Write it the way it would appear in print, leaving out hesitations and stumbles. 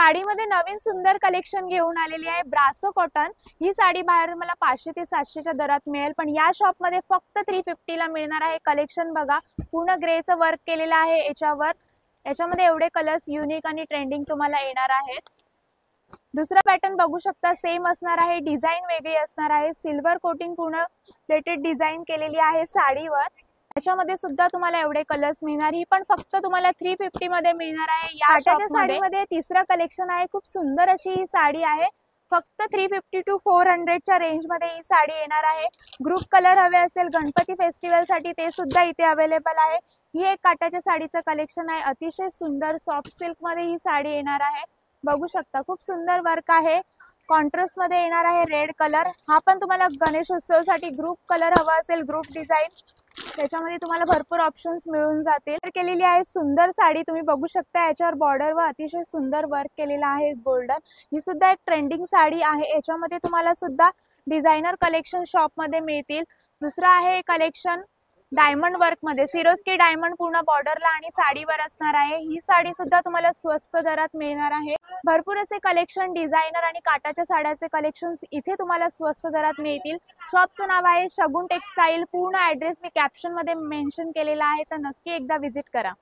साडीमध्ये नवीन सुंदर कलेक्शन घेऊन आलेली आहे ब्रासो कॉटन। ही साडी बाहेर मला 500 ते 700 च्या दरात मिळेल, पण या शॉप मध्ये फक्त 350 ला मिळणार आहे। कलेक्शन बघा, पूर्ण ग्रेचं वर्क केलेलं आहे याच्यावर। याच्यामध्ये एवढे कलर्स युनिक आणि ट्रेंडिंग तुम्हाला येणार आहेत। दुसरा पॅटर्न बघू शकता, सेम असणार आहे, डिझाइन वेगळी असणार आहे। सिल्वर कोटिंग पूर्ण प्लेटेड डिझाइन केलेली आहे साडीवर। याच्यामध्ये सुद्धा तुम्हाला एवढे कलर्स मिळणार। ही पण फक्त तुम्हाला 350 मध्ये मिळणार आहे। या साडीमध्ये तिसरा कलेक्शन आहे, खूप सुंदर अशी ही साडी आहे। फक्त 350 टू 400 च्या रेंज मध्ये ही साडी येणार आहे। ग्रुप कलर हवे असेल गणपती फेस्टिवल साठी ते सुद्धा इथे अवेलेबल आहे। ही एक काटाच्या साडीचं कलेक्शन आहे, अतिशय सुंदर सॉफ्ट सिल्क मध्ये ही साडी येणार आहे। बघू शकता खूप सुंदर वर्क आहे, कॉन्ट्रास्ट मध्ये येणार आहे रेड कलर। हा पण तुम्हाला गणेशोत्सवासाठी ग्रुप कलर हवा असेल, ग्रुप डिझाइन, त्याच्यामध्ये तुम्हाला भरपूर ऑप्शन्स मिळून जातील। केलेली आहे सुंदर साडी तुम्ही बघू शकता, याच्यावर बॉर्डर व अतिशय सुंदर वर्क केलेला आहे गोल्डन। ही सुद्धा एक ट्रेंडिंग साडी आहे, याच्यामध्ये तुम्हाला सुद्धा डिझायनर कलेक्शन शॉप मध्ये मिळतील। दुसरा आहे कलेक्शन डायमंड वर्क मध्ये, सिरोस्की डायमंड पूर्ण बॉर्डरला आणि साडीवर असणार आहे। ही साडी सुद्धा तुम्हाला स्वस्त दरात मिळणार आहे। भरपूर असे कलेक्शन डिझायनर आणि काटाच्या साड्याचे कलेक्शन्स इथे तुम्हाला स्वस्त दरात मिळतील। शॉपचं नाव आहे शगुन टेक्सटाईल। पूर्ण ऍड्रेस मी कॅप्शन मध्ये मेन्शन केलेला आहे, तर नक्की एकदा व्हिजिट करा।